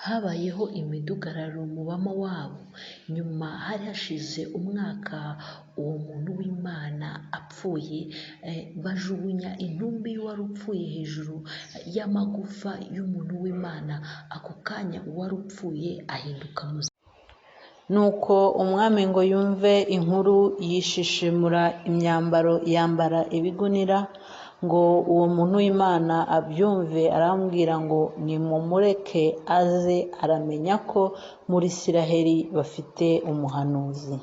habayeho imidugararo mu bama wabo. Nyuma hari hashize umwaka uwo muntu w'Imana apfuye, bajugunya intumbi y'uwari upfuye hejuru y'amagufa y'umuntu w'Imana. Ako kanya uwari upfuye ahinduka muzima. Nuko umwami ngo yumve inkuru yishishimura imyambaro yambara ibigunira, ngo uwo muntu w'Imana abyumve arambwira ngo nimumureke aze, aramenya ko muri Isiraheli bafite umuhanuzi.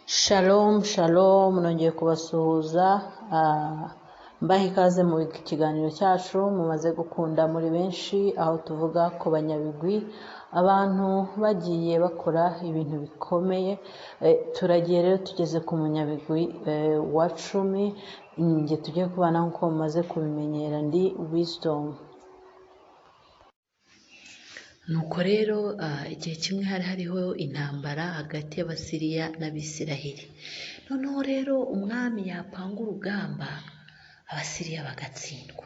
Shalom shalom, nongeye kubasuhuza, mbaha ikaze mu kiganiro cyacu mumaze gukunda muri benshi, aho tuvuga ku banyabigwi, abantu bagiye bakora ibintu bikomeye. Turagiye rero tugeze ku munyabigwi wa 10. Njye tugiye kubana nk'uko mumaze kubimenyera, ndi Wisdom. Nuko rero igihe kimwe hari hariho intambara hagati y'Abasiriya n'Abisiraheli. Noneho rero umwami yapanga urugamba, Abasiriya bagatsindwa,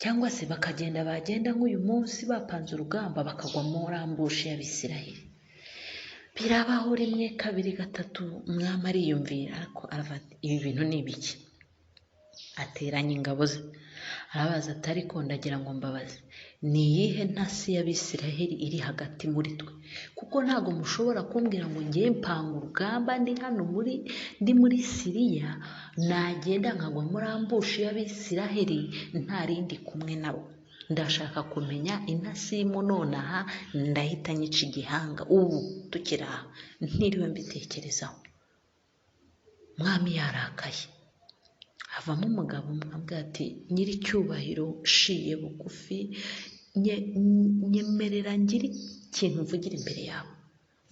cyangwa se bagenda nk'uyu munsi bapanze urugamba bakagwa muri ambushi y'Abisiraheli. Birabaho rimwe, kabiri, gatatu, umwami ariyumvira, ariko aravuga ibi bintu ni ibiki? Ateranya ingabo ze, arabaza ati ariko ndagira ngo mbabaze, ni iyihe ntasi y'Abisiraheli iri hagati muri twe? Kuko ntabwo mushobora kumbwira ngo ngiye mpanga urugamba ndi hano ndi muri Siriya, nagenda nkagwa muri ambushi y'Abisiraheli nta rindi kumwe nabo. Ndashaka kumenya intasi irimo nonaha, ndahita nyica igihanga ubu tukiri aha, ntiriwe mbitekerezaho. Mwami yarakaye, havamo umugabo umwe ati nyiricyubahiro nshiye bugufi, nyemerera ngire ikintu mvugira imbere yawe.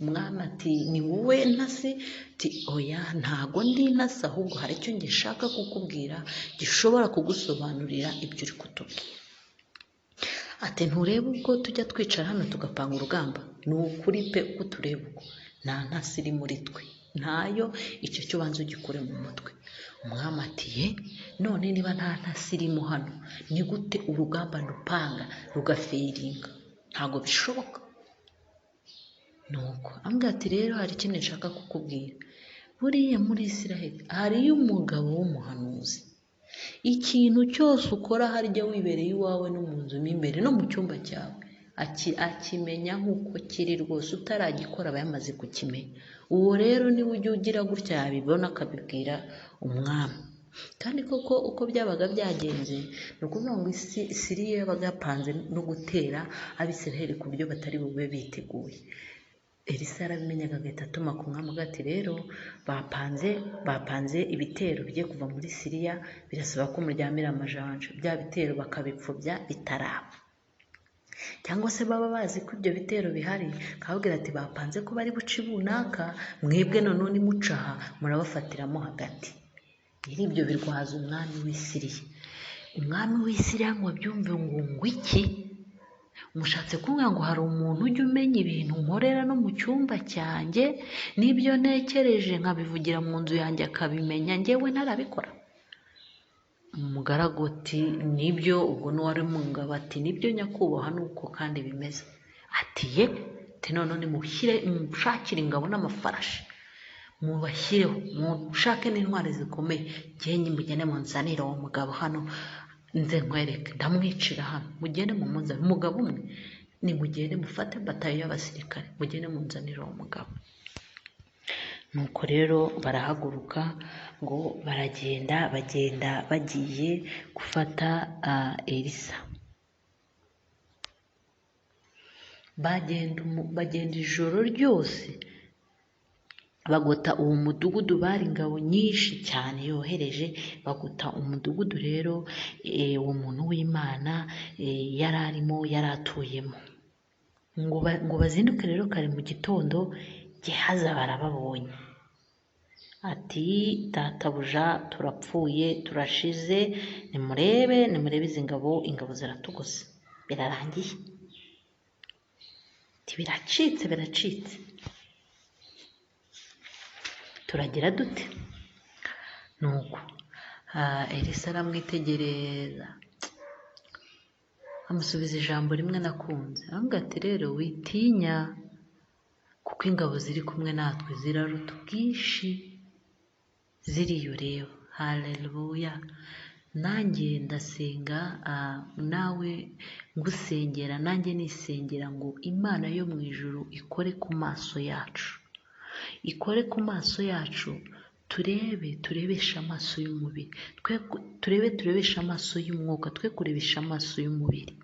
Umwami ati ni wowe ntasi? Ati oya, ntago ndi intasi, ahubwo hari icyo ngishaka kukubwira gishobora kugusobanurira ibyo uri kutubwira. Ati nturebe ubwo tujya twicara hano tugapanga urugamba? Ni ukuri pe, uko tureba uko nta ntasi iri muri twe, ntayo. Icyo cyo banza ugikure mu mutwe. Umwami ati none niba nta ntasi irimo hano, ni gute urugamba rupanga rugafeiringa? Ntabwo bishoboka. Nuko ambwira ati rero hari ikintu nshaka kukubwira. Buriya muri Isiraheli hariyo umugabo w'umuhanuzi. Ikintu cyose ukora harya wibereye iwawe no mu nzu imbere no mu cyumba cyawe, akimenya nk'uko kiri rwose, utaragikora aba yamaze kukimenya. Uwo rero niwe ujya ugira gutya yabibona akabibwira umwami. Kandi koko uko byabaga byagenze, ni ukuvuga ngo Siriya yabaga yapanze no gutera Abisiraheli ku buryo batari bube biteguye. Elisa yarabimenyaga agahita atuma ku mwami ati rero bapanze ibitero bigiye kuva muri Siriya, birasaba ko muryamira amajanja. Bya bitero bakabipfubya bitaraba, cyangwa se baba bazi ko ibyo bitero bihari, kababwira ati bapanze ko bari buci bunaka, mwebwe none nimucaha murabafatiramo hagati. Iri ibyo birwaza umwami w'Isiriya. Umwami w'Isiriya ngo abyumve ngo iki? Mushatse kumbwira ngo hari umuntu ujya umenya ibintu nkorera no mu cyumba cyanjye, n'ibyo ntekereje nkabivugira mu nzu yanjye akabimenya, njyewe ntarabikora? Umugaragu ati nibyo. Ubwo n'uwari mu ngabo ati nibyo nyakubahwa, nuko kandi bimeze. Ati none mushakire ingabo n'amafarashi, mubashyireho, mushake n'intwari zikomeye, njye mugende munzanire uwo mugabo hano, nze nkwereke, ndamwicira hano. Mugende mumuzane, umugabo umwe, nimugende mufate batayo y'abasirikare, mugende munzanire uwo mugabo. Nuko rero barahaguruka ngo bagenda bagiye gufata Elisa. Bagenda ijoro ryose bagota uwo mudugudu, bari ingabo nyinshi cyane yohereje, bagota umudugudu rero uwo muntu w'Imana yari atuyemo. Ngo bazinduke rero kare mu gitondo, Gehazi barababonye. Ati databuja turapfuye, turashize, nimurebe izi ingabo ziratugose, birarangiye. Biracitse. turagira dute? Nuko Elisa aramwitegereza, amusubiza ijambo rimwe nakunze, aramubwira ati rero witinya, kuko ingabo ziri kumwe natwe ziraruta ubwinshi ziriya ureba. Haleluya. Nanjye ndasenga, nawe ngusengera, nanjye nisengera ngo Imana yo mu ijuru ikore ku maso yacu, ikore ku maso yacu, turebeshe amaso y'umubiri, turebeshe amaso y'umwuka, twe kurebesha amaso y'umubiri.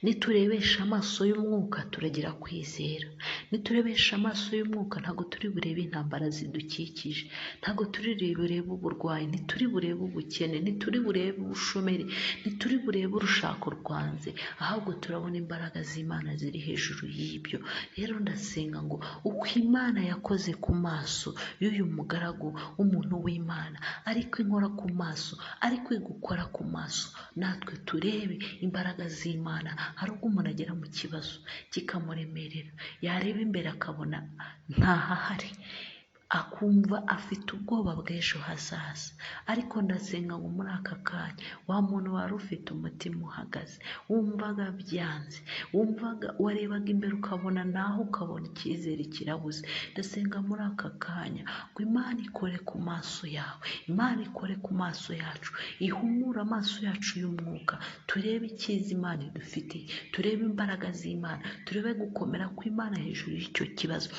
Niturebesha amaso y'umwuka turagira kwizera, niturebesha amaso y'umwuka ntabwo turi burebe intambara zidukikije, ntabwo turi burebe uburwayi, ntituri burebe ubukene, ntituri burebe ubushomeri, ntituri burebe urushako rwanze, ahubwo turabona imbaraga z'Imana ziri hejuru y'ibyo. Rero ndasenga ngo uko Imana yakoze ku maso y'uyu mugaragu w'umuntu w'Imana, ariko inkora ku maso, ariko igukora ku maso, natwe turebe imbaraga z'Imana. Hari ubwo umuntu agera mu kibazo kikamuremerera, yareba imbere akabona ntahahari, akumva afite ubwoba bw'ejo hazaza. Ariko ndasenga ngo muri aka kanya, wa muntu wari ufite umutima uhagaze, wumvaga byanze, warebaga imbere ukabona naho, ukabona icyizere kirabuze, ndasenga muri aka kanya ngo Imana ikore ku maso yawe, Imana ikore ku maso yacu, ihumure amaso yacu y'umwuka, turebe icyiza Imana idufitiye, turebe imbaraga z'Imana, turebe gukomera kw'Imana hejuru y'icyo kibazo,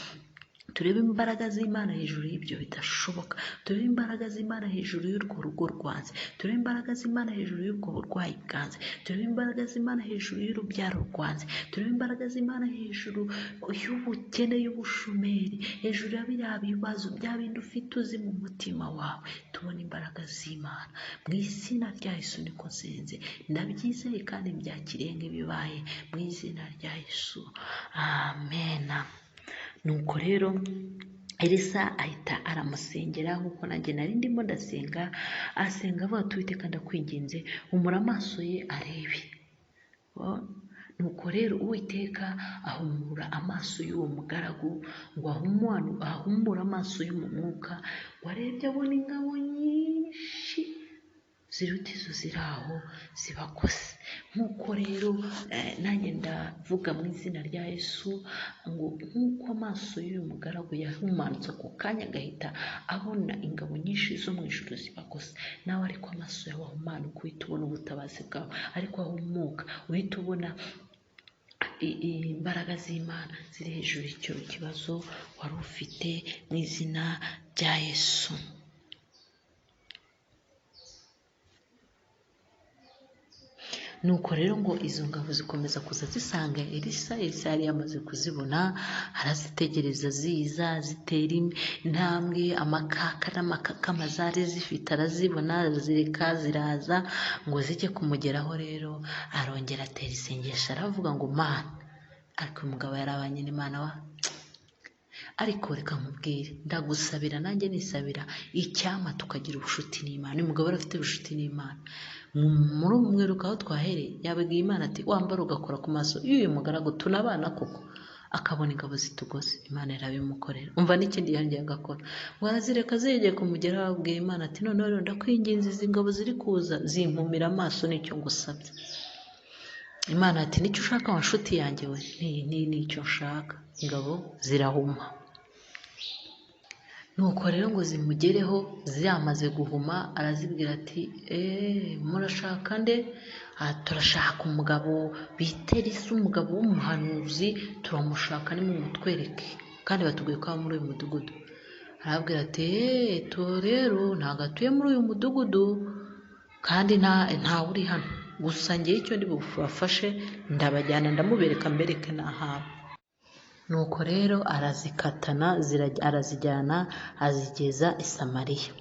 turebe imbaraga z'Imana hejuru y'ibyo bidashoboka, turebe imbaraga z'Imana hejuru y'urwo rugo rwanze, turebe imbaraga z'Imana hejuru y'ubwo burwayi bwanze, turebe imbaraga z'Imana hejuru y'urubyaro rwanze, turebe imbaraga z'Imana hejuru y'ubukene, y'ubushomeri, hejuru ya biriya bibazo bya bindi ufite uzi mu mutima wawe. Tubona imbaraga z'Imana mu izina rya Yesu. Niko nsenze, ndabyizeye kandi mbyakiriye nk'ibibaye mu izina rya Yesu, amen. Nuko rero Elisa ahita aramusengera nk'uko nanjye nari ndimo ndasenga, asenga avuga ati Uwiteka ndakwinginze humura amaso ye arebe. Nuko rero Uwiteka ahumura amaso y'uwo mugaragu, ngo ahumure amaso yo mu mwuka, ngo arebye abona ingabo nyinshi ziruta izo ziri aho zibakose. Nk'uko rero nanjye ndavuga mu izina rya Yesu ngo nk'uko amaso y'uyu mugaragu yahumanutse ako kanya agahita abona ingabo nyinshi zo mu ijuru zibakose, nawe ariko amaso yawe ahumanuka, uhita ubona ubutabazi bwawe, ariko ahumuka uhita ubona imbaraga z'Imana ziri hejuru y'icyo kibazo wari ufite mu izina rya Yesu. Nuko rero ngo izo ngabo zikomeza kuza zisanga Elisa yari yamaze kuzibona, arazitegereza ziza zitera intambwe, amakaka n'amakakama zari zifite arazibona, arazireka ziraza ngo zijye kumugeraho. Rero arongera atera isengesho aravuga ngo Mana, ariko umugabo yarabanye n'Imana ariko reka nkubwire, ndagusabira nanjye nisabira icyama tukagira ubushuti n'Imana. Uyu mugabo afite ubushuti n'Imana. Muri umwiruka aho twahereye yabwiye Imana ati wambara ugakora ku maso y'uyu mugaragu tunabana koko, akabona ingabo zitugose. Imana irabimukorera. Umva n'ikindi yongeye agakora, ngo arazireka zigiye kumugeraho, abwiye Imana ati noneho rero ndakwinginze izi ngabo ziri kuza zimpumira amaso, nicyo ngusabye. Imana ati nicyo ushaka wa nshuti yanjye we? Nicyo nshaka. Ingabo zirahuma. Nuko rero ngo zimugereho zamaze guhuma, arazibwira ati murashaka nde? Turashaka umugabo bita Elisa, umugabo w'umuhanuzi, turamushaka nimumutwereke, kandi batubwiye ko aba muri uyu mudugudu. Arabwira ati rero ntabwo atuye muri uyu mudugudu, kandi ntawe uri hano, gusa ngewe icyo ndi bubafashe ndabajyana ndamubereka mbereke n'ahantu. Nuko rero arazikatana arazijyana azigeza i Samariya.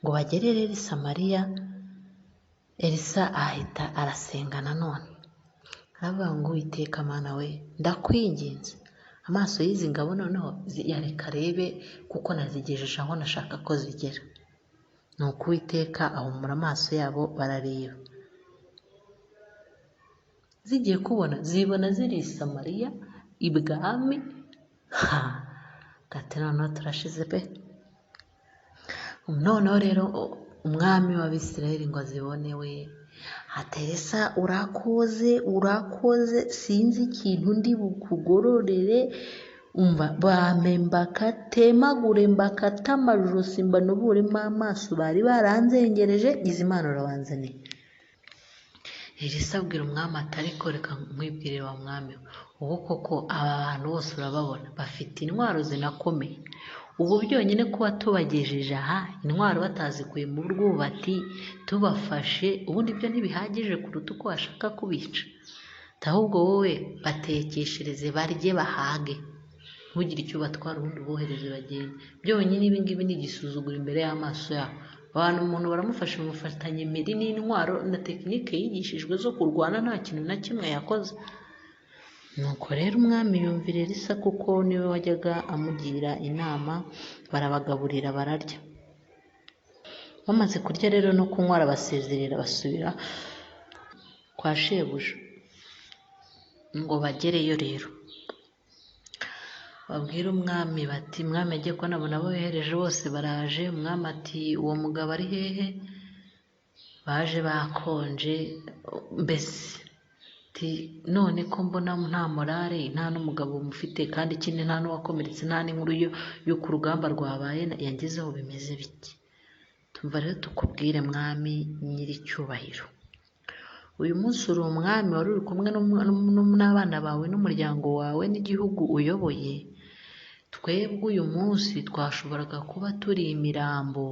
Ngo bagere rero i Samariya, Elisa ahita arasenga nanone, aravuga ngo Uwiteka Mana we, ndakwinginze amaso y'izi ngabo noneho yareka arebe, kuko nazigejeje aho nashaka ko zigera. Nuko Uwiteka ahumura amaso yabo, barareba. Zigiye kubona zibona ziri i Samariya ibwami. Gata ati noneho turashize pe. Noneho rero umwami w'Abisirayeli ngo azibone we, ati Elisa urakoze sinzi ikintu ndi bukugororere, umva bame mbakatemagure mbakate amajosi mbanuburemo amaso bari baranzengereje, izi Imana urabanzaniye. Elisa abwira umwami ati ariko reka nkwibwire wa mwami, ubu koko aba bantu bose urababona bafite intwaro zinakomeye, ubu byonyine kuba tubagejeje aha intwaro batazikuye mu rwubati tubafashe, ubundi byo ntibihagije kuruta uko washaka kubica. Ahubwo wowe batekeshereze barye bahage, ntugire icyo batwara ubundi ubohereze bagende. Byonyine ibi ngibi ni igisuzuguro imbere y'amaso yabo. Abantu umuntu baramufasha bamufatanya impiri n'intwaro na tekinike yigishijwe zo kurwana, nta kintu na kimwe yakoze. Nuko rero umwami yumvira Elisa kuko niwe wajyaga amugira inama, barabagaburira bararya. Bamaze kurya rero no kunywa arabasezerera basubira kwa shebuja. Ngo bagereyo rero babwira umwami bati mwami agiye ko nabona abo yohereje bose baraje. Umwami ati uwo mugabo ari hehe? Baje bakonje mbese none ko mbona nta morale, nta n'umugabo mufite, kandi ikindi nta n'uwakomeretse, nta n'inkuru y'uko urugamba rwabaye yangezeho, bimeze bite? Tumva rero tukubwire mwami nyir'icyubahiro, uyu munsi uri umwami wari uri kumwe n'abana bawe n'umuryango wawe n'igihugu uyoboye. Twebwe uyu munsi twashoboraga kuba turi imirambo,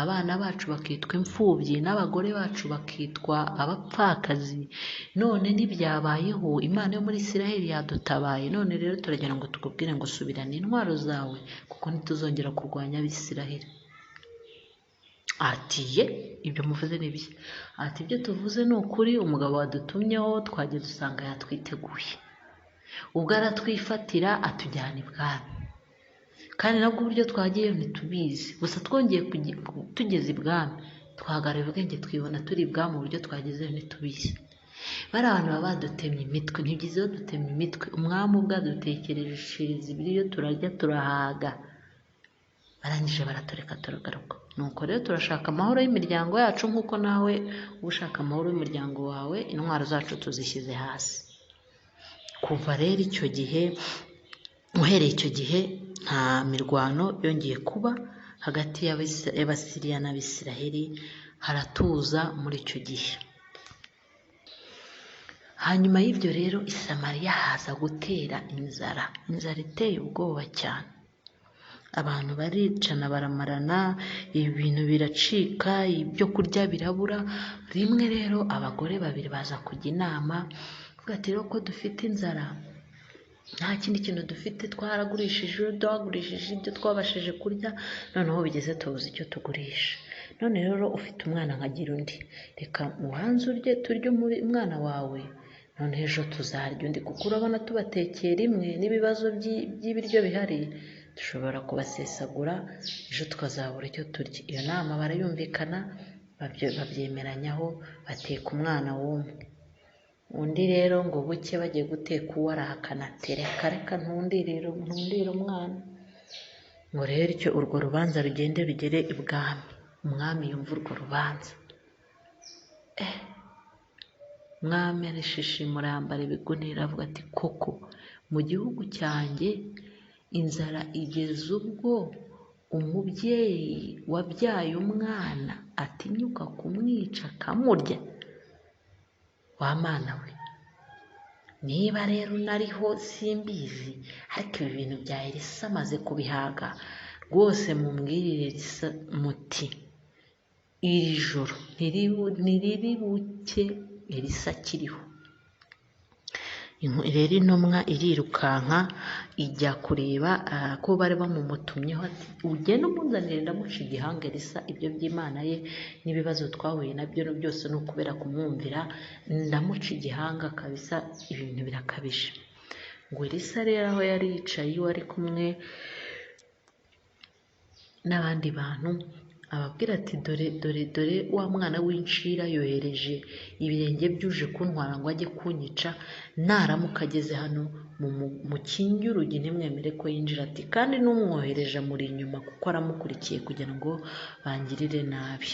abana bacu bakitwa imfubyi n'abagore bacu bakitwa abapfakazi. None ntibyabayeho, Imana yo muri Isiraheli yadutabaye. None rero turagira ngo tukubwire ngo subirane intwaro zawe kuko ntituzongera kurwanya Abisiraheli. Ati ye ibyo muvuze ni bye. Ati ibyo tuvuze ni ukuri, umugabo wadutumyeho twagiye dusanga yatwiteguye, ubwo aratwifatira atujyana ibwami, kandi nabwo uburyo twagiye ntitubizi. Gusa twongeye tugeze ibwami twahagaraye ubwenge twibona turi ibwami, uburyo twagezeyo ntitubizi. Bari abantu baba badutemye imitwe, ntibyiza iyo dutemye imitwe. Umwami ubwo adutekereshereza ibiryo turarya turahaga, barangije baratureka turagaruka. Nuko rero turashaka amahoro y'imiryango yacu nk'uko nawe uba ushaka amahoro y'umuryango wawe. Intwaro zacu tuzishyize hasi. Kuva rero icyo gihe, uhereye icyo gihe nta mirwano yongeye kuba hagati y'Abasiriya n'Abisiraheli, haratuza muri icyo gihe. Hanyuma y'ibyo rero i Samariya haza gutera inzara iteye ubwoba cyane. Abantu baricana baramarana, ibintu biracika, ibyo kurya birabura. Rimwe rero abagore babiri baza kujya inama, bavuga ati rero ko dufite inzara, nta kindi kintu dufite, twagurishije ibyo twabashije kurya, noneho bigeze tubuze icyo tugurisha. None rero ufite umwana nkagira undi, reka ubanze urye turye umwana wawe, none ejo tuzarya undi, kuko urabona tubatekeye rimwe n'ibibazo by'ibiryo bihari dushobora kubasesagura, ejo tukazabura icyo turya. Iyo nama barayumvikana, babyemeranyaho, bateka umwana w'umwe. Undi rero ngo buke bagiye guteka uwo arahakana ati reka ntundire umwana. Ngo rero urwo rubanza rugende rugere ibwami. Umwami yumva urwo rubanza, umwami arishishimura, yambara ibigunira, avuga ati koko mu gihugu cyanjye inzara igeze ubwo umubyeyi wabyaye umwana atinyuka kumwica akamurya? Wa mana we, niba rero nariho simbizi, ariko ibi bintu bya Elisa amaze kubihaga rwose, mumbwirire Elisa muti iri joro ntiriri buke Elisa akiriho. Rero intumwa irirukanka ijya kureba ko bari bamumutumyeho, ati ugende umunzanire ndamuca igihanga Elisa, ibyo by'Imana ye n'ibibazo twahuye nabyo byose ni ukubera kumwumvira, ndamuca igihanga kabisa, ibintu birakabije. Ngo Elisa rero aho yari yicaye iwe ari kumwe n'abandi bantu, ababwira ati dore wa mwana w'inshira yohereje ibirenge byuje kuntwara ngo ajye kunyica, naramuka ageze hano mukingi urugi ntimwemere ko yinjira, ati kandi n'umwohereje amuri inyuma kuko aramukurikiye kugira ngo bangirire nabi.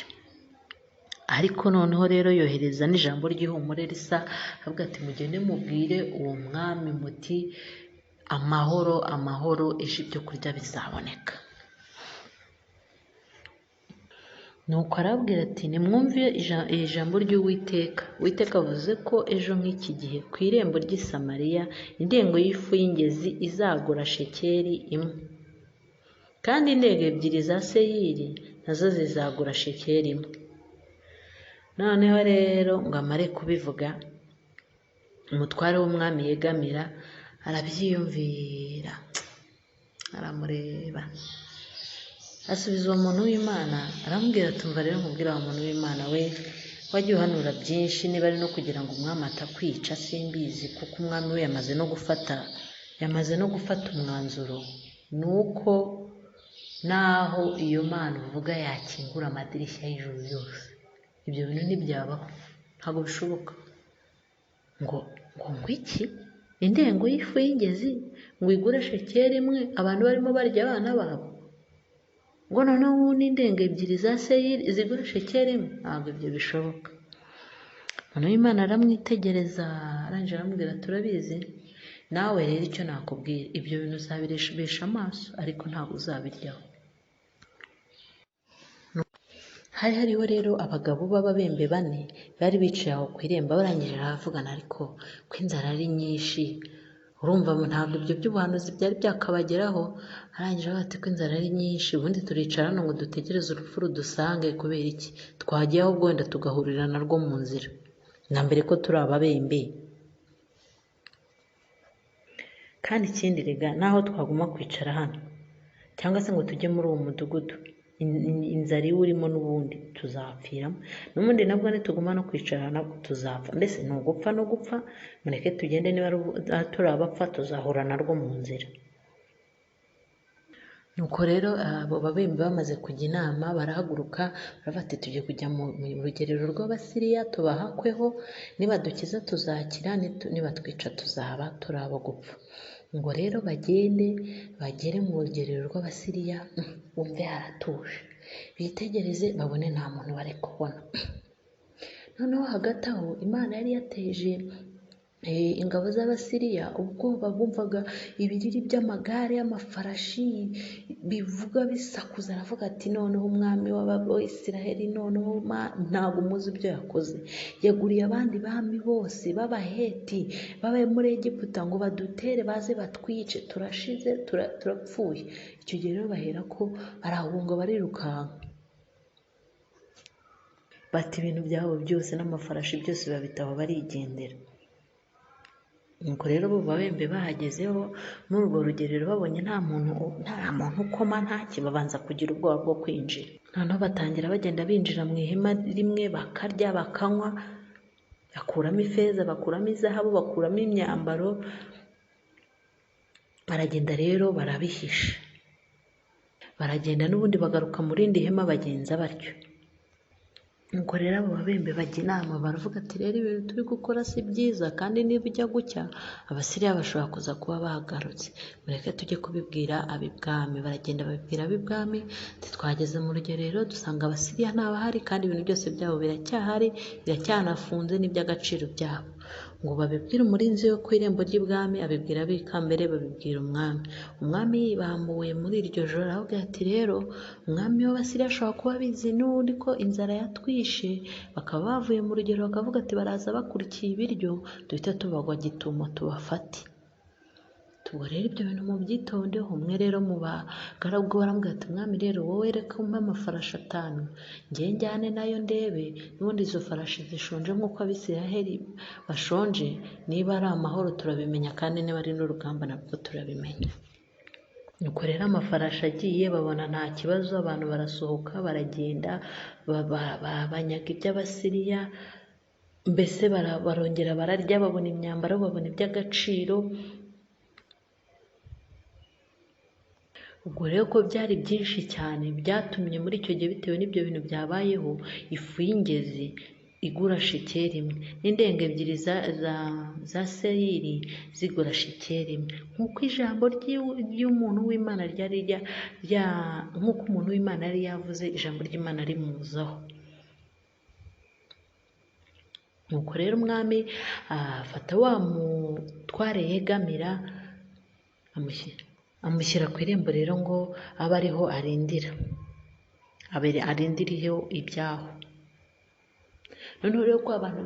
Ariko noneho rero yohereza n'ijambo ry'ihumure risa, avuga ati mugende mubwire uwo mwami muti amahoro amahoro, ejo ibyo kurya bizaboneka. Nuko arabwira ati nimwumve iri jambo ry'Uwiteka. Uwiteka avuze ko ejo nk'iki gihe ku irembo ry'i Samariya indengo y'ifu y'ingezi izagura shekeli imwe, kandi indego ebyiri za seyiri nazo zizagura shekeli imwe. Noneho rero ngo amare kubivuga, umutware w'umwami yegamira arabyiyumvira, aramureba, asubiza uwo muntu w'Imana aramubwira ati umva rero nkubwira wa muntu w'Imana we, wajya uhanura byinshi, niba ari no kugira ngo umwami atakwica simbizi, kuko umwami we yamaze no gufata umwanzuro, ni uko naho iyo Mana uvuga yakingura amadirishya y'ijuru yose, ibyo bintu ntibyabaho, ntabwo bishoboka. ngo iki indengo y'ifu y'ingezi ngo igure shekeli imwe, abantu barimo barya abana babo, ngo noneho ubundi indengo ebyiri za seyiri zigura shekeli imwe, ntabwo ibyo bishoboka. Noneho Imana aramwitegereza, arangije aramubwira turabizi nawe rero icyo nakubwira, ibyo bintu uzabirebesha amaso ariko ntabwo uzabiryaho. Hari hariho rero abagabo b'ababembe 4 bari bicaye aho ku irembo, barangije baravugana, ariko ko inzara ari nyinshi, urumva ntabwo ibyo by'ubuhanuzi byari byakabageraho. Arangije bati ko inzara ari nyinshi, ubundi turicara hano ngo dutegereze urupfu rudusange, kubera iki? Twagiye ahubwo wenda tugahurira narwo mu nzira, na mbere ko turi ababembe. Kandi ikindi rega, naho twaguma kwicara hano cyangwa se ngo tujye muri uwo mudugudu, inzara iwe urimo n'ubundi tuzapfiramo, n'ubundi nabwo nituguma no kwicara nabwo tuzapfa, mbese ni ugupfa no gupfa, mureke tugende, niba turi abapfa tuzahura narwo mu nzira. Nuko rero abo babembe bamaze kujya inama, barahaguruka baravuga ati tugiye kujya mu rugerero rw'Abasiriya tubahakweho, nibadukiza tuzakira, nibatwica tuzaba turi abo gupfa. Ngo rero bagere mu rugerero rw'Abasiriya, bumve haratuje, bitegereze babone nta muntu bari kubona. Noneho hagati aho Imana yari yateje ingabo z'Abasiriya ubwoba, bumvaga ibiriri by'amagare y'amafarashi bivuga bisakuza, aravuga ati noneho umwami w'Abisiraheli noneho ntabwo muzi ibyo yakoze, yaguriye abandi bami bose b'Abaheti babaye muri Egiputa ngo badutere baze batwice, turashize turapfuye. Icyo gihe rero bahera ko arahunga, barirukanka, bati ibintu byabo byose n'amafarashi byose babitaho barigendera. Nuko rero bo babembe bahagezeho muri urwo rugerero, babonye nta muntu ukoma ntaki, babanza kugira ubwoba bwo kwinjira. Noneho batangira bagenda binjira mu ihema rimwe, bakarya bakanywa, bakuramo ifeza, bakuramo izahabu, bakuramo imyambaro, baragenda rero barabihisha, baragenda n'ubundi bagaruka mu rindi hema bagenza batyo. Nuko rero abo babembe bajya inama, baravuga ati rero ibintu turi gukora si byiza, kandi niba ujya gucya Abasiriya bashobora kuza kuba bagarutse, mureke tujye kubibwira ab'ibwami. Baragenda babibwira ab'ibwami, twageze mu rugerero dusanga Abasiriya ntabahari, kandi ibintu byose byabo biracyahari, biracyanafunze n'iby'agaciro byabo. Ngo babibwire umurinzi wo ku irembo ry'ibwami, abibwira ab'ikambere, babibwira umwami. Umwami yibambuye muri iryo joro aravuga ati rero umwami w'Abasiriya ashobora kuba abizi n'ubundi ko inzara yatwishe, bakaba bavuye mu rugero bakavuga ati baraza bakurikiye ibiryo, duhita tubagwa gitumo tubafate. Ubwo rero ibyo bintu mubyitondeho. Umwe rero mu bagaragu baramubwira ati umwami rero wowe reka umpe amafarashi 5 njye njyane nayo ndebe, n'ubundi izo farashi zishonje nk'uko Abisiraheli bashonje, niba ari amahoro turabimenya, kandi niba ari n'urugamba nabwo turabimenya. Nuko rero amafarashi agiye, babona nta kibazo, abantu barasohoka baragenda, banyaga iby'Abasiriya, mbese barongera bararya, babona imyambaro, babona iby'agaciro. Ubwo rero ko byari byinshi cyane, byatumye muri icyo gihe bitewe n'ibyo bintu byabayeho, ifu y'ingezi igura shekeli imwe, n'indenga ebyiri za sayiri zigura shekeli imwe. Nk'uko ijambo ry'umuntu w'Imana nk'uko umuntu w'Imana yari yavuze, ijambo ry'Imana rimuzaho. Nuko rero umwami afata wa mutware yegamira, amushyira ku irembo rero ngo abe ariho arindiriho ibyaho. Noneho rero ko abantu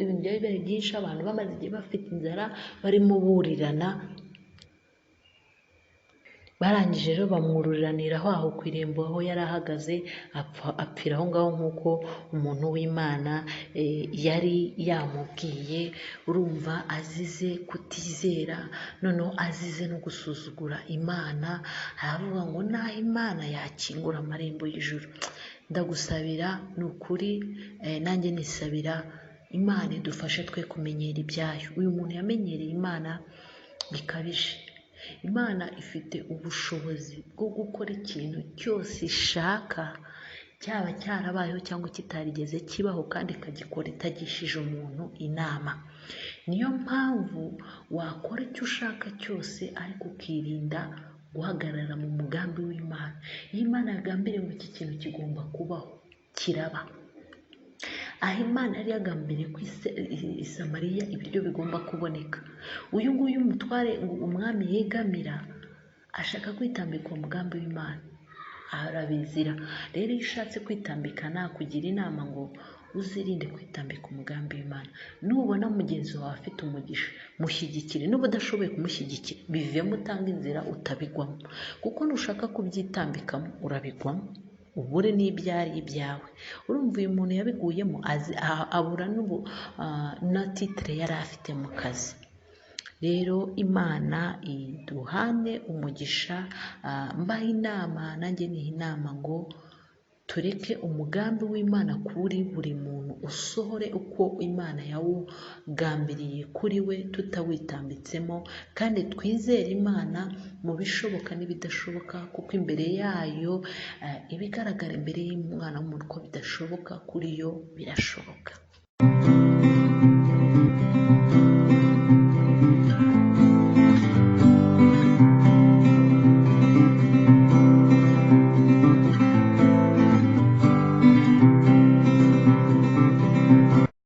ibintu byari bari byinshi, abantu bamaze igihe bafite inzara barimo burirana, barangije rero bamwururiranira aho ku irembo aho yari ahagaze, apfira aho ngaho nk'uko umuntu w'Imana yari yamubwiye. Urumva, azize kutizera, noneho azize no gusuzugura Imana. Aravuga ngo naho Imana yakingura amarembo y'ijuru, ndagusabira ni ukuri, nanjye nisabira Imana idufashe twe kumenyera ibyayo. Uyu muntu yamenyereye Imana bikabije. Imana ifite ubushobozi bwo gukora ikintu cyose ishaka, cyaba cyarabayeho cyangwa kitarigeze kibaho, kandi ikagikora itagishije umuntu inama. Niyo mpamvu wakora icyo ushaka cyose, ariko ukirinda guhagarara mu mugambi w'Imana. Iyo Imana yagambiriye ngo iki kintu kigomba kubaho, kiraba. Aho Imana yari yagambiriye ku Samariya ibiryo bigomba kuboneka, uyu nguyu umwami yegamira ashaka kwitambika uwo mugambi w'Imana, arabizira. Rero iyo ushatse kwitambika, nakugira inama ngo uzirinde kwitambika umugambi w'Imana. Nubona mugenzi wawe afite umugisha, mushyigikire. Nuba udashoboye kumushyigikira, bivemo, utanga inzira utabigwamo, kuko nushaka kubyitambikamo urabigwamo, ubure n'ibyari ibyawe. Urumva, uyu muntu yabiguyemo, abura na titire yari afite mu kazi. Rero Imana iduhane umugisha. Mbaha inama, nanjye niha inama ngo tureke umugambi w'Imana kuri buri muntu usohore uko Imana yawugambiriye kuri we, tutawitambitsemo, kandi twizere Imana mu bishoboka n'ibidashoboka, kuko imbere yayo ibigaragara imbere y'Umwana w'umuntu ko bidashoboka, kuri yo birashoboka.